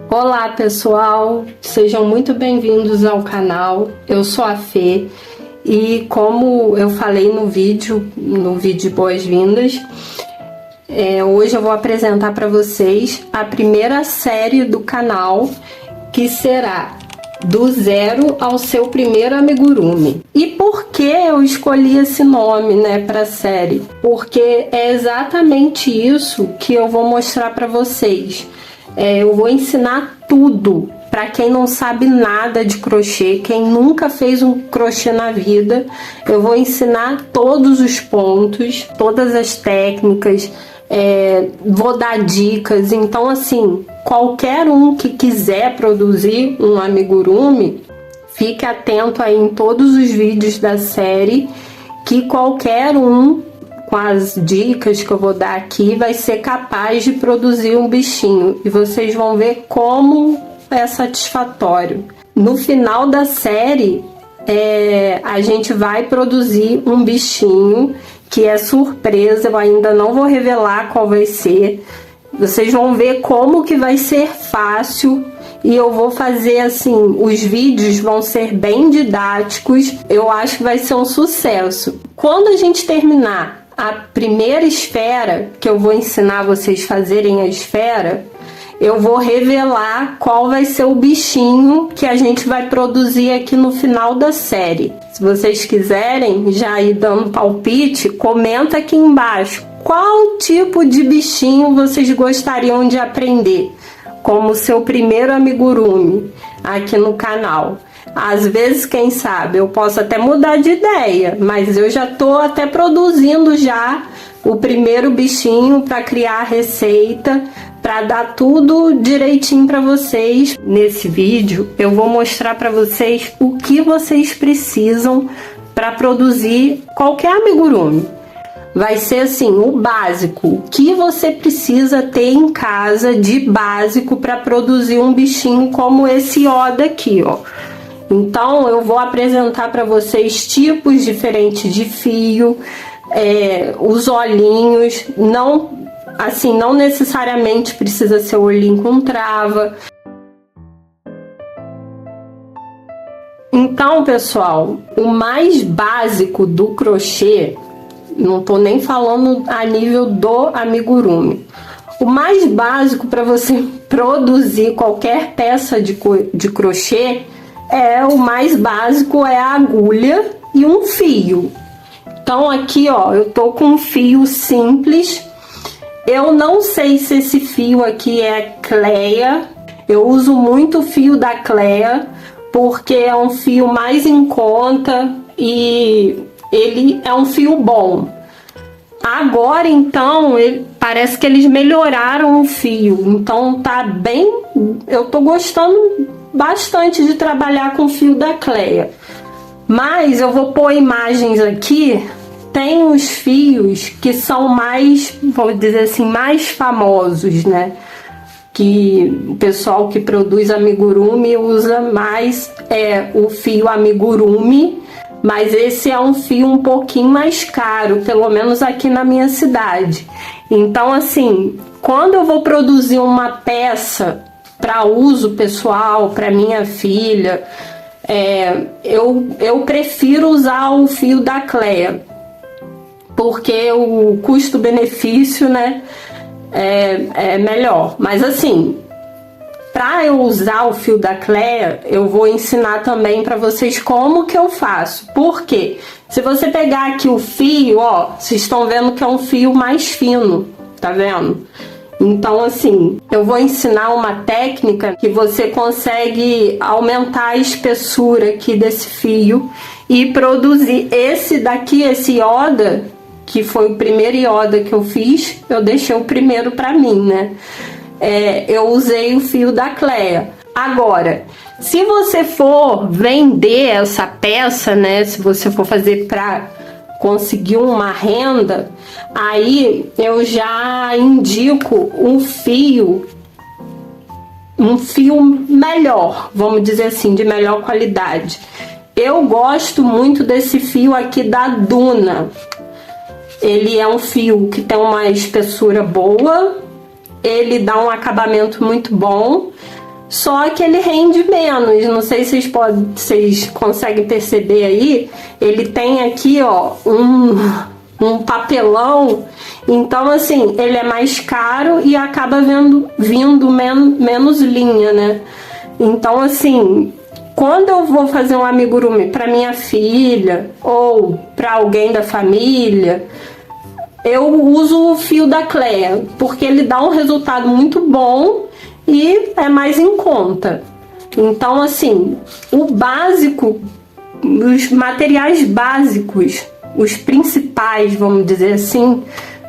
Olá pessoal, sejam muito bem-vindos ao canal. Eu sou a Fê e como eu falei no vídeo de boas-vindas, hoje eu vou apresentar para vocês a primeira série do canal, que será do zero ao seu primeiro amigurumi. E por que eu escolhi esse nome, para a série? Porque é exatamente isso que eu vou mostrar para vocês. Eu vou ensinar tudo para quem não sabe nada de crochê, quem nunca fez um crochê na vida. Eu vou ensinar todos os pontos, todas as técnicas, vou dar dicas. Então, assim, qualquer um que quiser produzir um amigurumi, fique atento aí em todos os vídeos da série, que qualquer um, com as dicas que eu vou dar aqui, vai ser capaz de produzir um bichinho. E vocês vão ver como é satisfatório. No final da série, a gente vai produzir um bichinho que é surpresa. Eu ainda não vou revelar qual vai ser. Vocês vão ver como que vai ser fácil. E eu vou fazer assim, os vídeos vão ser bem didáticos. Eu acho que vai ser um sucesso. Quando a gente terminar a primeira esfera, que eu vou ensinar vocês a fazerem a esfera, eu vou revelar qual vai ser o bichinho que a gente vai produzir aqui no final da série. Se vocês quiserem já ir dando palpite, comenta aqui embaixo qual tipo de bichinho vocês gostariam de aprender como seu primeiro amigurumi aqui no canal. Às vezes, quem sabe, eu posso até mudar de ideia, mas eu já tô até produzindo já o primeiro bichinho para criar a receita, para dar tudo direitinho para vocês. Nesse vídeo eu vou mostrar para vocês o que vocês precisam para produzir qualquer amigurumi. Vai ser assim, o básico, o que você precisa ter em casa de básico para produzir um bichinho como esse Yoda aqui, ó. Então eu vou apresentar para vocês tipos diferentes de fio, os olhinhos, não necessariamente precisa ser olhinho com trava. Então, pessoal, o mais básico do crochê, não tô nem falando a nível do amigurumi, o mais básico para você produzir qualquer peça de crochê, o mais básico é a agulha e um fio. Então aqui, ó, eu tô com um fio simples. Eu não sei se esse fio aqui é Cleia. Eu uso muito o fio da Cleia, porque é um fio mais em conta e ele é um fio bom. Agora, então, parece que eles melhoraram o fio. Então tá bem... Eu tô gostando bastante de trabalhar com fio da Cleia. Mas eu vou pôr imagens aqui. Tem os fios que são mais, vamos dizer assim, mais famosos, né? Que o pessoal que produz amigurumi usa mais o fio amigurumi. Mas esse é um fio um pouquinho mais caro, pelo menos aqui na minha cidade. Então, assim, quando eu vou produzir uma peça para uso pessoal, para minha filha, eu prefiro usar o fio da Cleia, porque o custo-benefício, né, é melhor. Mas assim, para eu usar o fio da Cleia, eu vou ensinar também para vocês como que eu faço. Porque se você pegar aqui o fio, ó, vocês estão vendo que é um fio mais fino, tá vendo? Então, assim, eu vou ensinar uma técnica que você consegue aumentar a espessura aqui desse fio e produzir esse daqui, esse Yoda, que foi o primeiro Yoda que eu fiz. Eu deixei o primeiro para mim, né? Eu usei o fio da Cleia. Agora, se você for vender essa peça, né? Se você for fazer para conseguir uma renda, aí eu já indico um fio melhor, vamos dizer assim, de melhor qualidade. Eu gosto muito desse fio aqui da Duna. Ele é um fio que tem uma espessura boa, ele dá um acabamento muito bom, só que ele rende menos. Não sei se vocês conseguem perceber aí, ele tem aqui, ó, um papelão. Então, assim, ele é mais caro e acaba vindo menos linha, né? Então, assim, quando eu vou fazer um amigurumi para minha filha ou para alguém da família, eu uso o fio da Clea, porque ele dá um resultado muito bom e é mais em conta. Então, assim, o básico, os materiais básicos, os principais, vamos dizer assim,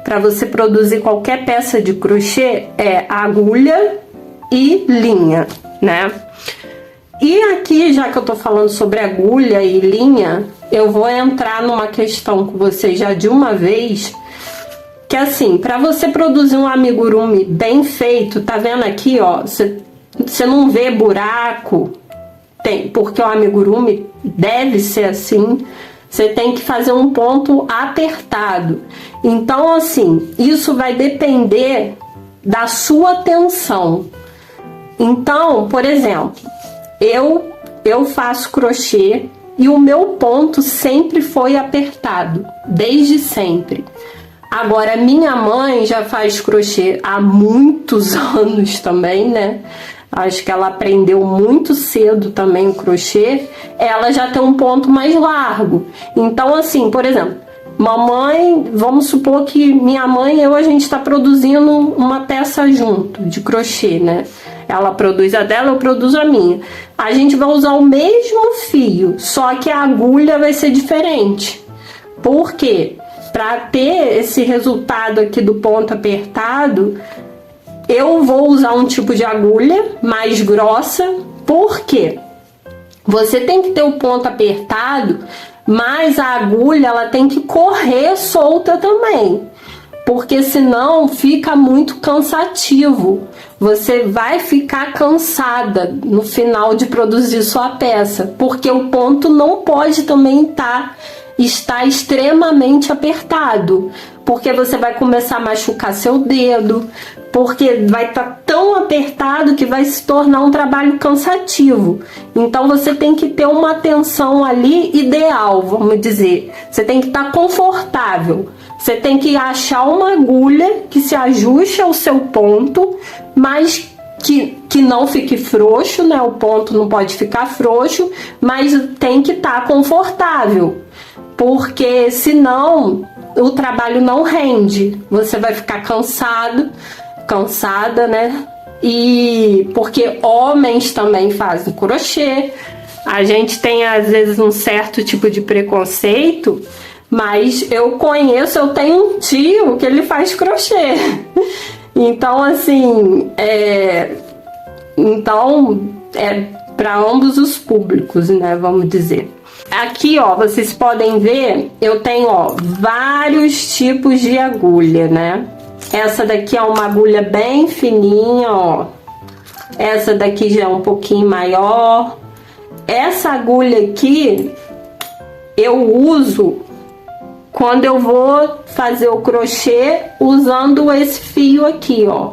para você produzir qualquer peça de crochê é agulha e linha, né? E aqui, já que eu tô falando sobre agulha e linha, eu vou entrar numa questão com vocês já de uma vez, que assim, para você produzir um amigurumi bem feito, tá vendo aqui, ó, você não vê buraco, porque o amigurumi deve ser assim. Você tem que fazer um ponto apertado. Então, assim, isso vai depender da sua tensão. Então, por exemplo, eu faço crochê e o meu ponto sempre foi apertado, desde sempre. Agora, minha mãe já faz crochê há muitos anos também, né? Acho que ela aprendeu muito cedo também o crochê. Ela já tem um ponto mais largo. Então, assim, por exemplo, mamãe, vamos supor que minha mãe e eu, a gente está produzindo uma peça junto de crochê, né? Ela produz a dela, eu produzo a minha. A gente vai usar o mesmo fio, só que a agulha vai ser diferente. Por quê? Para ter esse resultado aqui do ponto apertado, eu vou usar um tipo de agulha mais grossa. Por quê? Você tem que ter o ponto apertado, mas a agulha ela tem que correr solta também, porque senão fica muito cansativo. Você vai ficar cansada no final de produzir sua peça, porque o ponto não pode também estar extremamente apertado, porque você vai começar a machucar seu dedo, porque vai estar tão apertado que vai se tornar um trabalho cansativo. Então você tem que ter uma tensão ali ideal, vamos dizer. Você tem que estar confortável. Você tem que achar uma agulha que se ajuste ao seu ponto, mas que não fique frouxo, né? O ponto não pode ficar frouxo, mas tem que estar confortável, porque senão o trabalho não rende. Você vai ficar cansada, né? E porque homens também fazem crochê. A gente tem às vezes um certo tipo de preconceito, mas eu tenho um tio que ele faz crochê. Então, assim, é para ambos os públicos, né? Vamos dizer. Aqui, ó, vocês podem ver, eu tenho, ó, vários tipos de agulha, né? Essa daqui é uma agulha bem fininha, ó. Essa daqui já é um pouquinho maior. Essa agulha aqui eu uso quando eu vou fazer o crochê usando esse fio aqui, ó.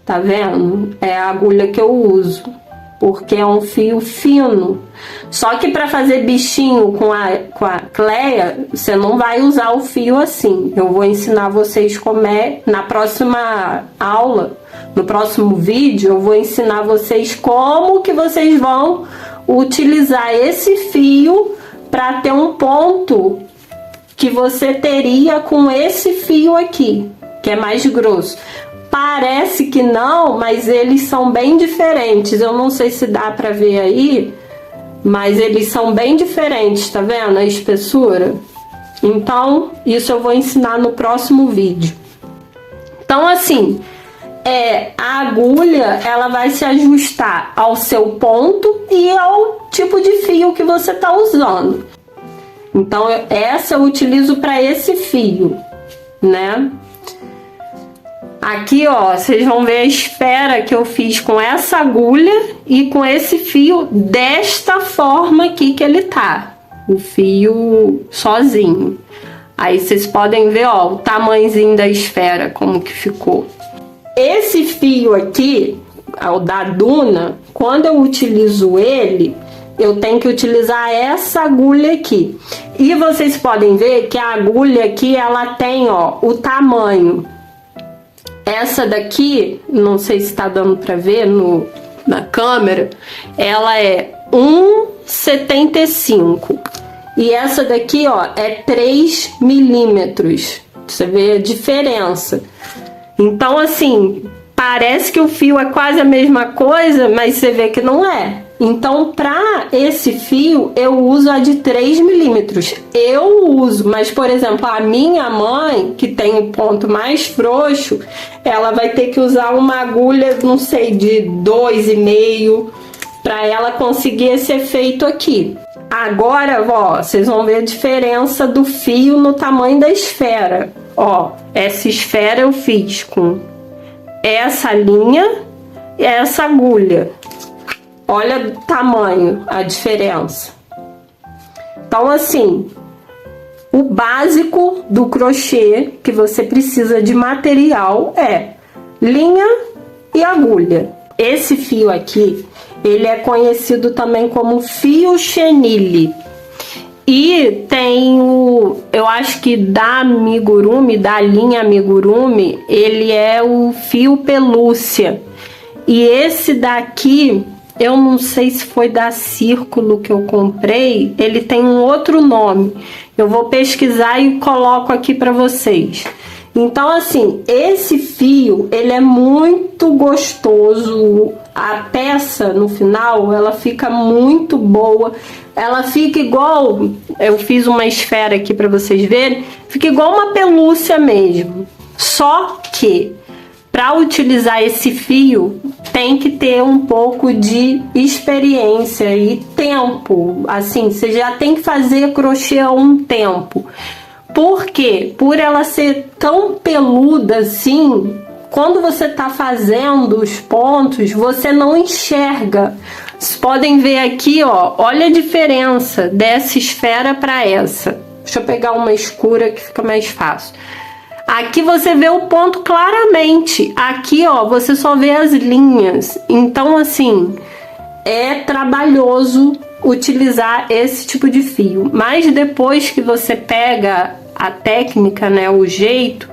Tá vendo? É a agulha que eu uso, porque é um fio fino. Só que para fazer bichinho com a Clea, você não vai usar o fio assim. Eu vou ensinar vocês como é na próxima aula, no próximo vídeo, eu vou ensinar vocês como que vocês vão utilizar esse fio para ter um ponto que você teria com esse fio aqui, que é mais grosso. Parece que não, mas eles são bem diferentes. Eu não sei se dá para ver aí, mas eles são bem diferentes, tá vendo a espessura? Então, isso eu vou ensinar no próximo vídeo. Então, assim, a agulha, ela vai se ajustar ao seu ponto e ao tipo de fio que você tá usando. Então, essa eu utilizo para esse fio, né? Aqui, ó, vocês vão ver a esfera que eu fiz com essa agulha e com esse fio desta forma aqui que ele tá. O fio sozinho. Aí vocês podem ver, ó, o tamanhozinho da esfera, como que ficou. Esse fio aqui, o da Duna, quando eu utilizo ele, eu tenho que utilizar essa agulha aqui. E vocês podem ver que a agulha aqui, ela tem, ó, o tamanho. Essa daqui, não sei se tá dando pra ver na câmera, ela é 1,75. E essa daqui, ó, é 3 milímetros. Você vê a diferença. Então, assim, parece que o fio é quase a mesma coisa, mas você vê que não é. Então, para esse fio, eu uso a de 3 milímetros. Eu uso, mas, por exemplo, a minha mãe, que tem o ponto mais frouxo, ela vai ter que usar uma agulha, não sei, de 2,5 para ela conseguir esse efeito aqui. Agora, ó, vocês vão ver a diferença do fio no tamanho da esfera. Ó, essa esfera eu fiz com essa linha e essa agulha. Olha o tamanho, a diferença. Então, assim, o básico do crochê que você precisa de material é linha e agulha. Esse fio aqui, ele é conhecido também como fio chenille. E tem eu acho que da amigurumi, da linha amigurumi, ele é o fio pelúcia. E esse daqui, eu não sei se foi da Círculo que eu comprei, ele tem um outro nome. Eu vou pesquisar e coloco aqui para vocês. Então, assim, esse fio, ele é muito gostoso. A peça, no final, ela fica muito boa. Ela fica igual, eu fiz uma esfera aqui para vocês verem, fica igual uma pelúcia mesmo. Só que, para utilizar esse fio, tem que ter um pouco de experiência e tempo. Assim, você já tem que fazer crochê há um tempo. Por quê? Por ela ser tão peluda assim, quando você tá fazendo os pontos, você não enxerga. Vocês podem ver aqui, ó, olha a diferença dessa esfera para essa. Deixa eu pegar uma escura que fica mais fácil. Aqui você vê o ponto claramente. Aqui, ó, você só vê as linhas. Então, assim, é trabalhoso utilizar esse tipo de fio. Mas depois que você pega a técnica, né, o jeito,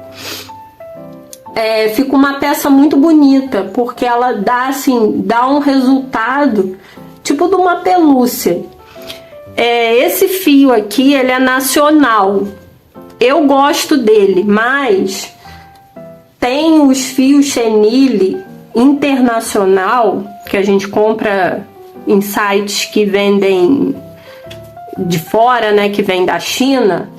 fica uma peça muito bonita, porque ela dá, assim, dá um resultado tipo de uma pelúcia. Esse fio aqui, ele é nacional. Eu gosto dele, mas tem os fios chenille internacional que a gente compra em sites que vendem de fora, né, que vem da China.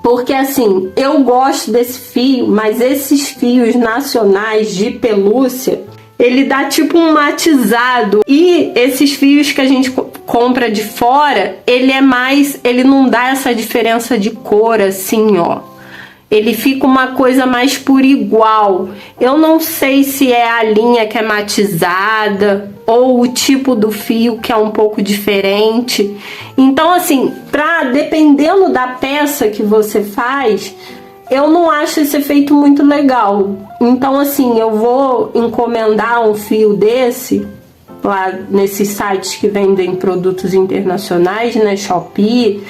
Porque assim, eu gosto desse fio, mas esses fios nacionais de pelúcia, ele dá tipo um matizado. E esses fios que a gente compra de fora, ele não dá essa diferença de cor assim, ó. Ele fica uma coisa mais por igual. Eu não sei se é a linha que é matizada ou o tipo do fio que é um pouco diferente. Então, assim, dependendo da peça que você faz, eu não acho esse efeito muito legal. Então, assim, eu vou encomendar um fio desse lá nesses sites que vendem produtos internacionais, né, Shopee.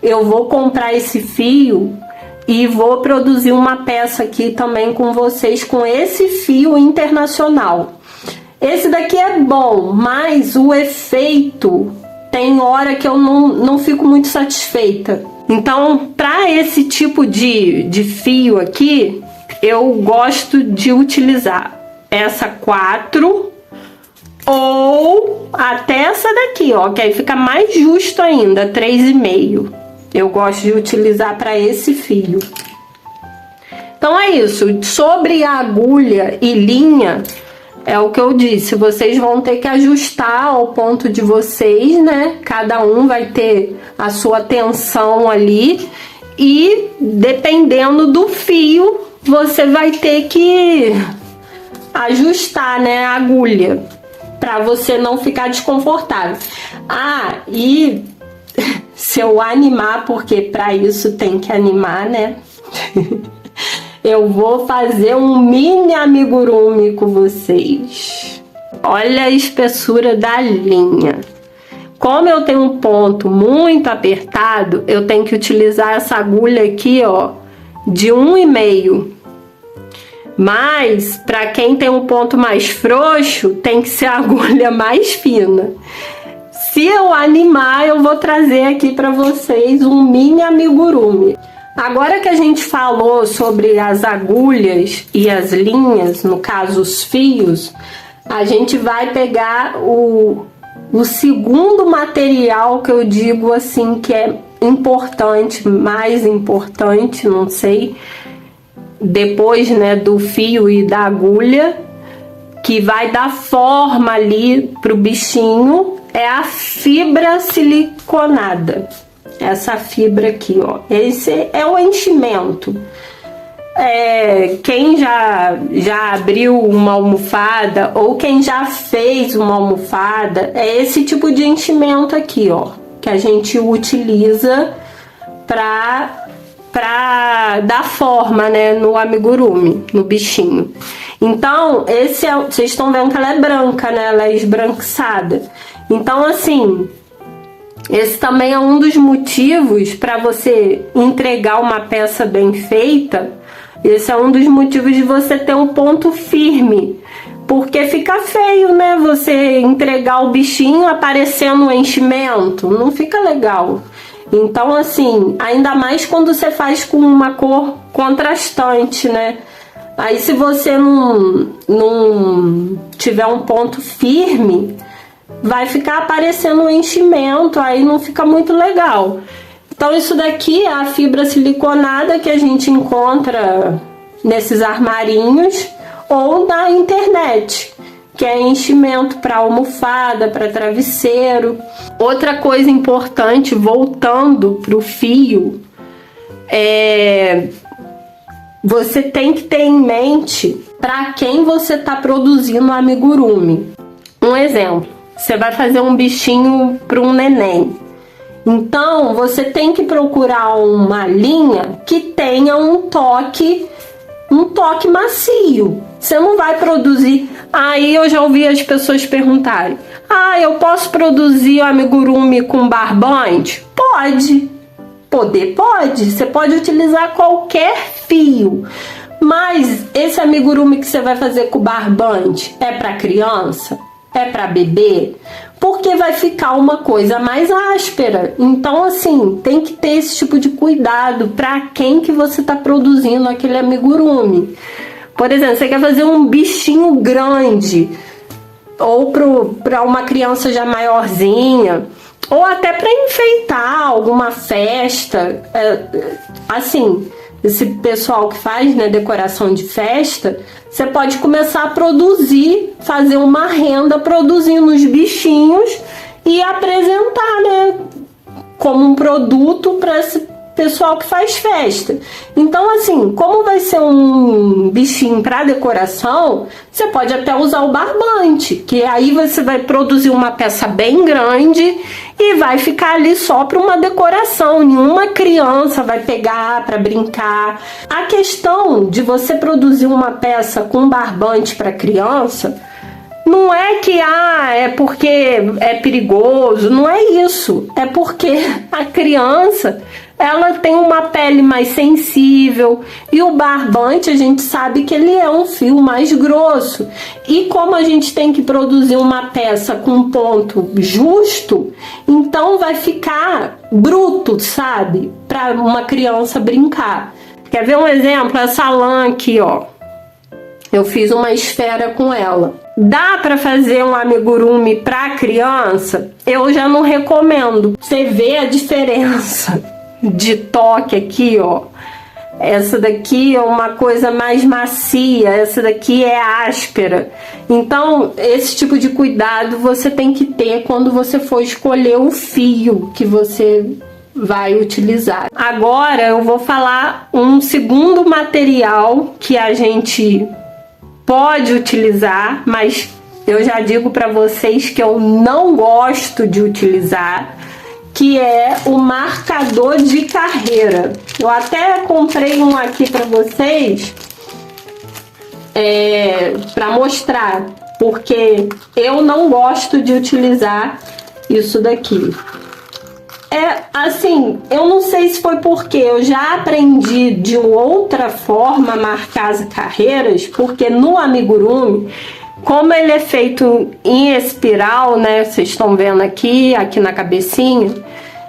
Eu vou comprar esse fio e vou produzir uma peça aqui também com vocês com esse fio internacional. Esse daqui é bom, mas o efeito tem hora que eu não fico muito satisfeita. Então, para esse tipo de fio aqui, eu gosto de utilizar essa 4 ou até essa daqui, ó, que aí fica mais justo ainda, 3,5. Eu gosto de utilizar para esse fio. Então é isso. Sobre a agulha e linha, é o que eu disse. Vocês vão ter que ajustar ao ponto de vocês, né? Cada um vai ter a sua tensão ali. E dependendo do fio, você vai ter que ajustar, né, a agulha, para você não ficar desconfortável. Ah, e se eu animar, porque para isso tem que animar, né? eu vou fazer um mini amigurumi com vocês. Olha a espessura da linha. Como eu tenho um ponto muito apertado, eu tenho que utilizar essa agulha aqui, ó, de 1,5. Mas, para quem tem um ponto mais frouxo, tem que ser a agulha mais fina. Se eu animar, eu vou trazer aqui para vocês um mini amigurumi. Agora que a gente falou sobre as agulhas e as linhas, no caso os fios, a gente vai pegar o segundo material que eu digo assim que é importante, mais importante, não sei, depois, né, do fio e da agulha, que vai dar forma ali pro bichinho, é a fibra siliconada. Essa fibra aqui, ó, esse é o enchimento. Quem já abriu uma almofada ou quem já fez uma almofada, é esse tipo de enchimento aqui, ó, que a gente utiliza para dar forma, né, no amigurumi, no bichinho. Então, vocês estão vendo que ela é branca, né, ela é esbranquiçada. Então, assim, esse também é um dos motivos para você entregar uma peça bem feita. Esse é um dos motivos de você ter um ponto firme, porque fica feio, né, você entregar o bichinho aparecendo o enchimento, não fica legal. Então, assim, ainda mais quando você faz com uma cor contrastante, né? Aí se você não tiver um ponto firme, vai ficar aparecendo o enchimento, aí não fica muito legal. Então isso daqui é a fibra siliconada que a gente encontra nesses armarinhos ou na internet, que é enchimento para almofada, para travesseiro. Outra coisa importante, voltando para o fio, você tem que ter em mente para quem você está produzindo o amigurumi. Um exemplo, você vai fazer um bichinho para um neném. Então, você tem que procurar uma linha que tenha um toque macio. Você não vai produzir... Aí eu já ouvi as pessoas perguntarem: eu posso produzir o amigurumi com barbante? Pode. Pode. Você pode utilizar qualquer fio. Mas esse amigurumi que você vai fazer com barbante é para criança? É para bebê? Porque vai ficar uma coisa mais áspera. Então, assim, tem que ter esse tipo de cuidado para quem que você está produzindo aquele amigurumi. Por exemplo, você quer fazer um bichinho grande, ou para uma criança já maiorzinha, ou até para enfeitar alguma festa. Assim, esse pessoal que faz, né, decoração de festa, você pode começar a produzir, fazer uma renda produzindo os bichinhos e apresentar, né, como um produto para esse pessoal que faz festa. Então, assim, como vai ser um bichinho para decoração, você pode até usar o barbante, que aí você vai produzir uma peça bem grande e vai ficar ali só para uma decoração. Nenhuma criança vai pegar para brincar. A questão de você produzir uma peça com barbante para criança não é que é porque é perigoso, não é isso. É porque a criança, ela tem uma pele mais sensível e o barbante, a gente sabe que ele é um fio mais grosso. E como a gente tem que produzir uma peça com um ponto justo, então vai ficar bruto, sabe? Para uma criança brincar. Quer ver um exemplo? Essa lã aqui, ó. Eu fiz uma esfera com ela. Dá para fazer um amigurumi para criança? Eu já não recomendo. Você vê a diferença de toque aqui, ó. Essa daqui é uma coisa mais macia, essa daqui é áspera. Então, esse tipo de cuidado você tem que ter quando você for escolher o fio que você vai utilizar. Agora eu vou falar um segundo material que a gente pode utilizar, mas eu já digo para vocês que eu não gosto de utilizar, que é o marcador de carreira. Eu até comprei um aqui para vocês, para mostrar, porque eu não gosto de utilizar isso daqui. Assim, eu não sei se foi porque eu já aprendi de outra forma a marcar as carreiras, porque no amigurumi, como ele é feito em espiral, né? Vocês estão vendo aqui na cabecinha,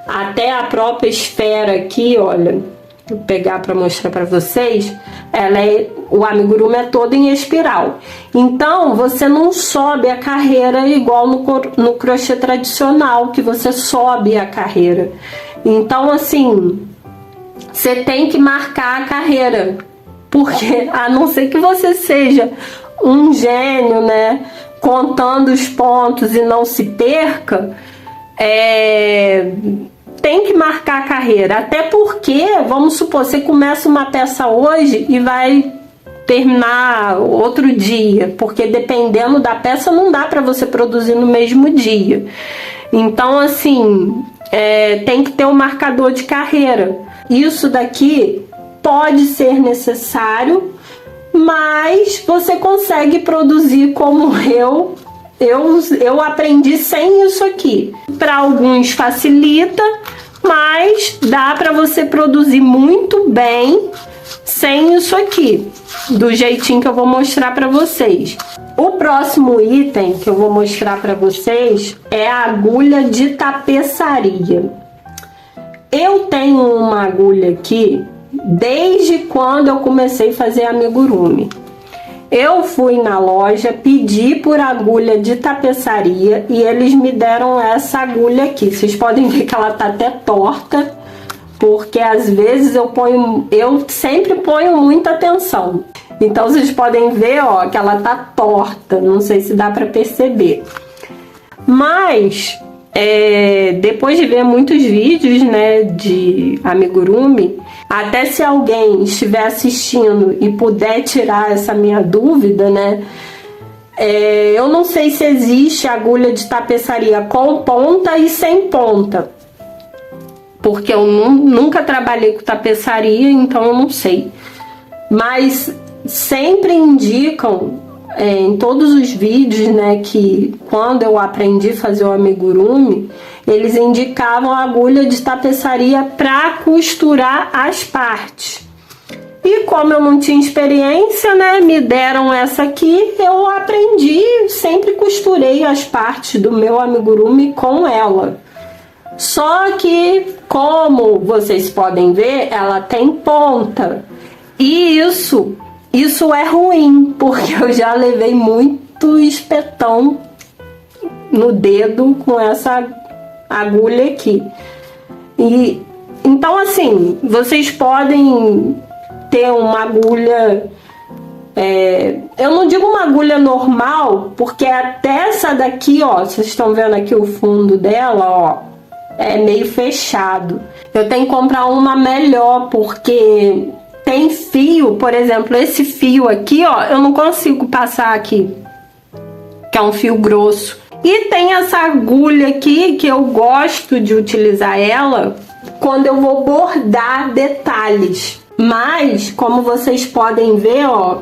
até a própria esfera aqui, olha, vou pegar para mostrar para vocês, o amigurumi é todo em espiral. Então, você não sobe a carreira igual no crochê tradicional, que você sobe a carreira. Então, assim, você tem que marcar a carreira, porque a não ser que você seja um gênio, né, contando os pontos e não se perca, tem que marcar a carreira. Até porque, vamos supor, você começa uma peça hoje e vai terminar outro dia, porque dependendo da peça não dá para você produzir no mesmo dia. Então, assim, tem que ter um marcador de carreira. Isso daqui pode ser necessário, mas você consegue produzir como eu aprendi sem isso aqui. Para alguns facilita, mas dá para você produzir muito bem sem isso aqui, do jeitinho que eu vou mostrar para vocês. O próximo item que eu vou mostrar para vocês é a agulha de tapeçaria. Eu tenho uma agulha aqui desde quando eu comecei a fazer amigurumi. Eu fui na loja, pedi por agulha de tapeçaria e eles me deram essa agulha aqui. Vocês podem ver que ela tá até torta, porque às vezes eu sempre ponho muita atenção. Então vocês podem ver, ó, que ela tá torta, não sei se dá para perceber. Mas depois de ver muitos vídeos, né, de amigurumi, até se alguém estiver assistindo e puder tirar essa minha dúvida, né, eu não sei se existe agulha de tapeçaria com ponta e sem ponta, porque eu nunca trabalhei com tapeçaria, então eu não sei. Mas sempre indicam em todos os vídeos, né, que quando eu aprendi a fazer o amigurumi, eles indicavam a agulha de tapeçaria para costurar as partes. E como eu não tinha experiência, né, me deram essa aqui, eu aprendi, sempre costurei as partes do meu amigurumi com ela. Só que, como vocês podem ver, ela tem ponta. E isso é ruim, porque eu já levei muito espetão no dedo com essa agulha aqui. E então, assim, vocês podem ter uma agulha, eu não digo uma agulha normal, porque até essa daqui, ó, vocês estão vendo aqui o fundo dela, ó, é meio fechado. Eu tenho que comprar uma melhor, porque tem fio, por exemplo, esse fio aqui, ó, eu não consigo passar aqui, que é um fio grosso. E tem essa agulha aqui, que eu gosto de utilizar ela quando eu vou bordar detalhes. Mas, como vocês podem ver, ó,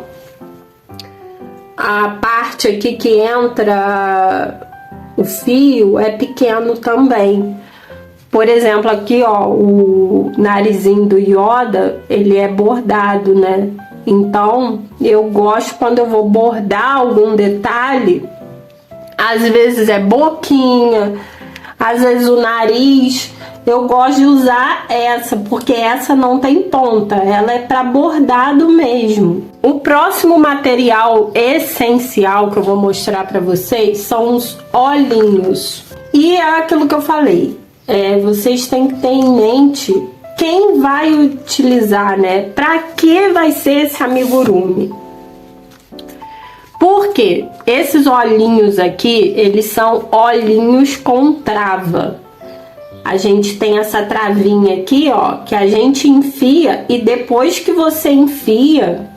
a parte aqui que entra o fio é pequeno também. Por exemplo, aqui, ó, o narizinho do Yoda, ele é bordado, né? Então, eu gosto quando eu vou bordar algum detalhe, às vezes é boquinha, às vezes o nariz, eu gosto de usar essa, porque essa não tem ponta, ela é para bordado mesmo. O próximo material essencial que eu vou mostrar para vocês são os olhinhos. E é aquilo que eu falei. Vocês têm que ter em mente quem vai utilizar, né? Para que vai ser esse amigurumi? Porque esses olhinhos aqui, eles são olhinhos com trava. A gente tem essa travinha aqui, ó, que a gente enfia, e depois que você enfia,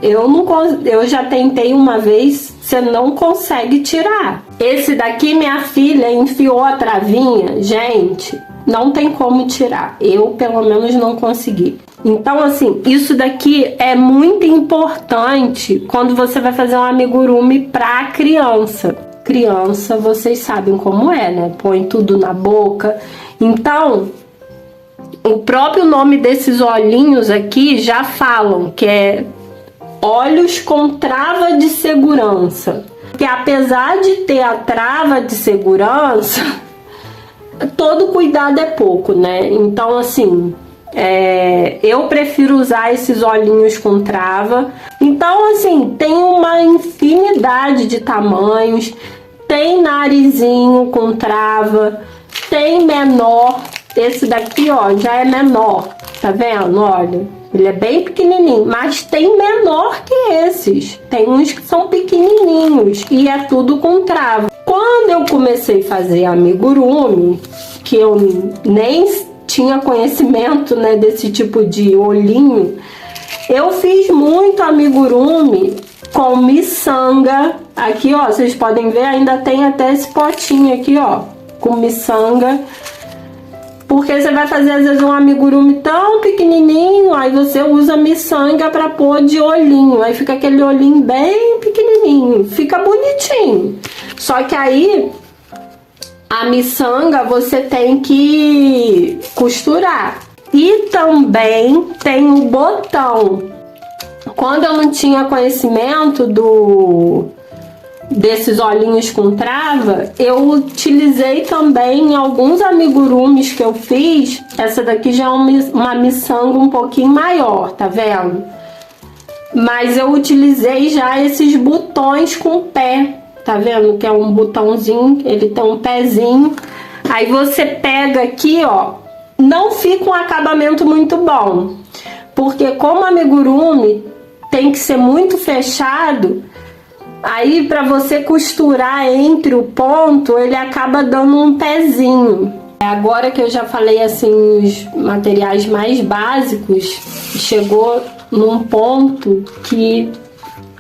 Eu já tentei uma vez, você não consegue tirar. Esse daqui minha filha enfiou a travinha, gente, não tem como tirar. Eu pelo menos não consegui. Então assim, isso daqui é muito importante quando você vai fazer um amigurumi pra criança. Criança, vocês sabem como é, né? Põe tudo na boca. Então, o próprio nome desses olhinhos aqui já falam que é olhos com trava de segurança. Porque apesar de ter a trava de segurança, todo cuidado é pouco, né? Então assim, eu prefiro usar esses olhinhos com trava. Então assim, tem uma infinidade de tamanhos. Tem narizinho com trava, tem menor. Esse daqui, ó, já é menor, tá vendo? Olha, ele é bem pequenininho, mas tem menor que esses. Tem uns que são pequenininhos e é tudo com trava. Quando eu comecei a fazer amigurumi, que eu nem tinha conhecimento, né, desse tipo de olhinho, eu fiz muito amigurumi com miçanga. Aqui, ó, vocês podem ver, ainda tem até esse potinho aqui, ó, com miçanga. Porque você vai fazer às vezes um amigurumi tão pequenininho, aí você usa miçanga para pôr de olhinho, aí fica aquele olhinho bem pequenininho, fica bonitinho. Só que aí a miçanga você tem que costurar. E também tem o botão. Quando eu não tinha conhecimento desses olhinhos com trava, eu utilizei também em alguns amigurumis que eu fiz. Essa daqui já é uma miçanga um pouquinho maior, tá vendo? Mas eu utilizei já esses botões com pé, tá vendo? Que é um botãozinho, ele tem um pezinho. Aí você pega aqui, ó, não fica um acabamento muito bom, porque como amigurumi tem que ser muito fechado, aí para você costurar entre o ponto, ele acaba dando um pezinho. Agora que eu já falei assim os materiais mais básicos, chegou num ponto que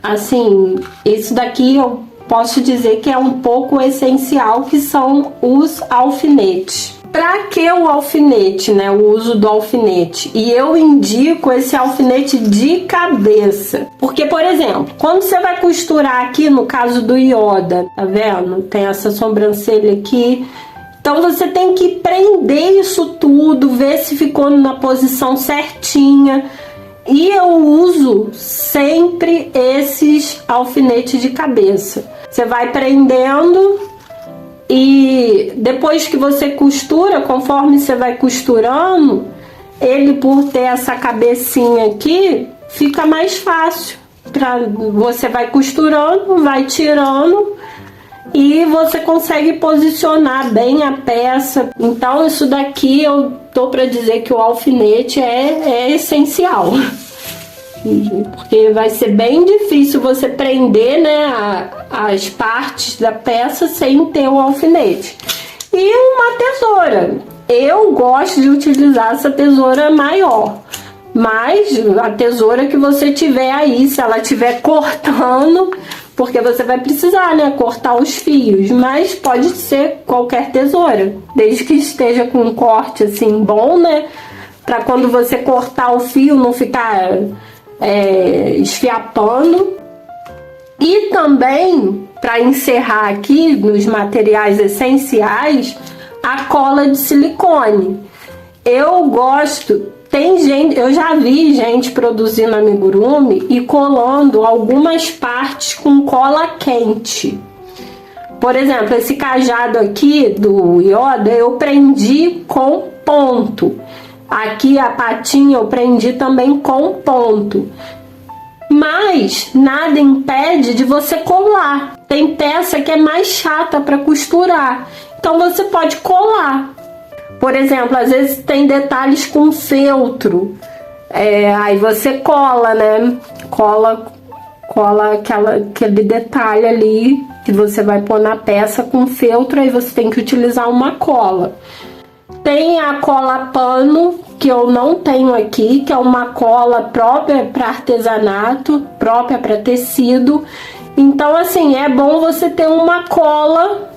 assim, isso daqui eu posso dizer que é um pouco essencial, que são os alfinetes. Para que o alfinete, né? O uso do alfinete. E eu indico esse alfinete de cabeça. Porque, por exemplo, quando você vai costurar aqui, no caso do Yoda, tá vendo? Tem essa sobrancelha aqui. Então você tem que prender isso tudo, ver se ficou na posição certinha. E eu uso sempre esses alfinetes de cabeça. Você vai prendendo. E depois que você costura, conforme você vai costurando, ele, por ter essa cabecinha aqui, fica mais fácil. Você vai costurando, vai tirando e você consegue posicionar bem a peça. Então isso daqui eu tô para dizer que o alfinete é essencial. Porque vai ser bem difícil você prender, né, as partes da peça sem ter o alfinete. E uma tesoura. Eu gosto de utilizar essa tesoura maior, mas a tesoura que você tiver aí, se ela estiver cortando, porque você vai precisar, né, cortar os fios, mas pode ser qualquer tesoura, desde que esteja com um corte assim bom, né, para quando você cortar o fio não ficar esfiapando. E também, para encerrar aqui nos materiais essenciais, a cola de silicone. Eu gosto, eu já vi gente produzindo amigurumi e colando algumas partes com cola quente. Por exemplo, esse cajado aqui do Yoda eu prendi com ponto. Aqui a patinha eu prendi também com ponto. Mas nada impede de você colar. Tem peça que é mais chata para costurar. Então você pode colar. Por exemplo, às vezes tem detalhes com feltro. Aí você cola, né? Cola aquele detalhe ali que você vai pôr na peça com feltro. Aí você tem que utilizar uma cola. Tem a cola pano, que eu não tenho aqui, que é uma cola própria para artesanato, própria para tecido. Então, assim, é bom você ter uma cola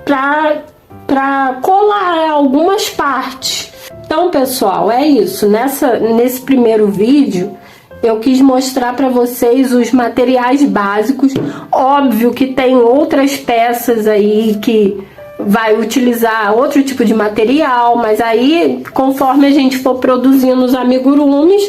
para colar algumas partes. Então, pessoal, é isso. Nesse primeiro vídeo, eu quis mostrar para vocês os materiais básicos. Óbvio que tem outras peças aí que vai utilizar outro tipo de material, mas aí, conforme a gente for produzindo os amigurumis,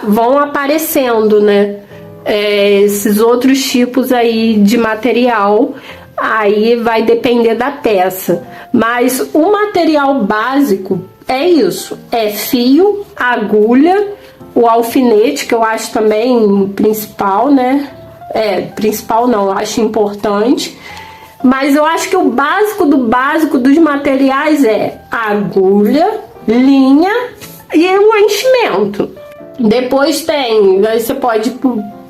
vão aparecendo, né? Esses outros tipos aí de material, aí vai depender da peça. Mas o material básico é isso, é fio, agulha, o alfinete, que eu acho também principal, né? Principal não, eu acho importante. Mas eu acho que o básico do básico dos materiais é agulha, linha e o enchimento. Depois aí você pode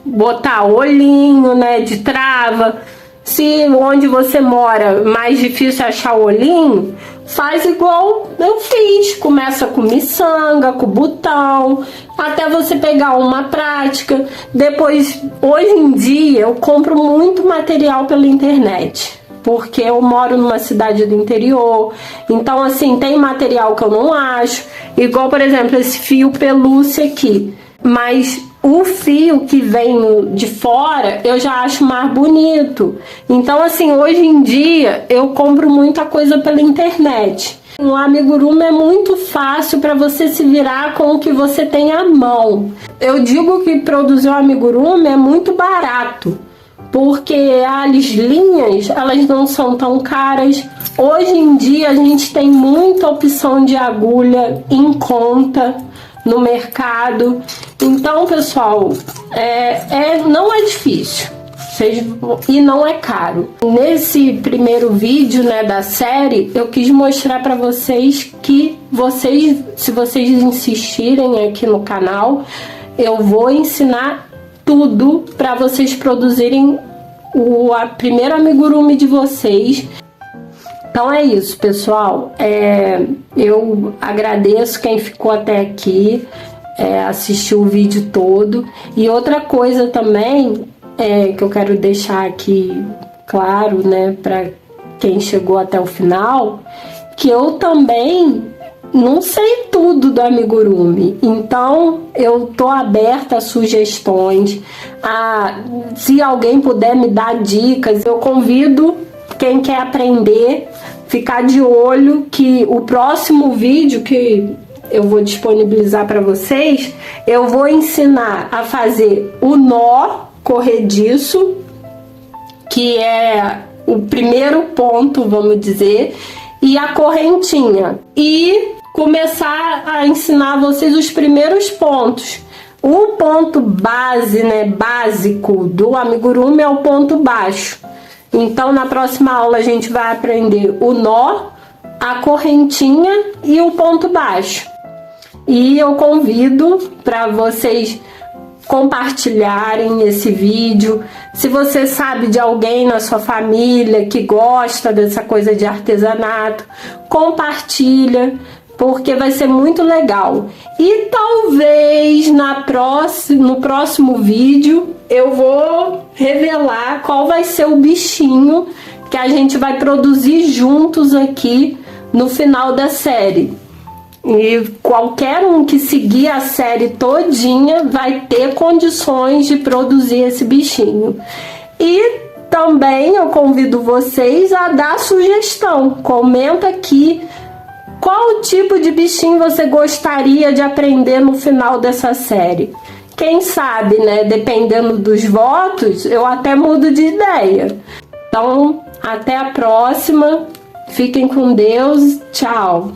botar olhinho, né, de trava. Se onde você mora mais difícil achar o olhinho, faz igual eu fiz. Começa com miçanga, com botão, até você pegar uma prática. Depois, hoje em dia, eu compro muito material pela internet, porque eu moro numa cidade do interior. Então, assim, tem material que eu não acho. Igual, por exemplo, esse fio pelúcia aqui. Mas o fio que vem de fora eu já acho mais bonito. Então, assim, hoje em dia eu compro muita coisa pela internet. Um amigurumi é muito fácil para você se virar com o que você tem à mão. Eu digo que produzir um amigurumi é muito barato, porque as linhas, elas não são tão caras. Hoje em dia a gente tem muita opção de agulha em conta no mercado. Então, pessoal, não é difícil e não é caro. Nesse primeiro vídeo, né, da série, eu quis mostrar para vocês que se vocês insistirem aqui no canal, eu vou ensinar tudo para vocês produzirem o primeiro amigurumi de vocês. Então é isso, pessoal. Eu agradeço quem ficou até aqui, assistiu o vídeo todo. E outra coisa também que eu quero deixar aqui claro, né, para quem chegou até o final, que eu também não sei tudo do amigurumi. Então eu tô aberta a sugestões. Se alguém puder me dar dicas, eu convido quem quer aprender, ficar de olho que o próximo vídeo que eu vou disponibilizar para vocês, eu vou ensinar a fazer o nó corrediço, que é o primeiro ponto, vamos dizer, e a correntinha, e começar a ensinar vocês os primeiros pontos. O ponto base, né, básico do amigurumi é o ponto baixo. Então, na próxima aula a gente vai aprender o nó, a correntinha e o ponto baixo. E eu convido para vocês compartilharem esse vídeo. Se você sabe de alguém na sua família que gosta dessa coisa de artesanato, compartilha, porque vai ser muito legal. E talvez no próximo vídeo eu vou revelar qual vai ser o bichinho que a gente vai produzir juntos aqui no final da série. E qualquer um que seguir a série todinha vai ter condições de produzir esse bichinho. E também eu convido vocês a dar sugestão. Comenta aqui qual tipo de bichinho você gostaria de aprender no final dessa série. Quem sabe, né, dependendo dos votos, eu até mudo de ideia. Então, até a próxima. Fiquem com Deus. Tchau.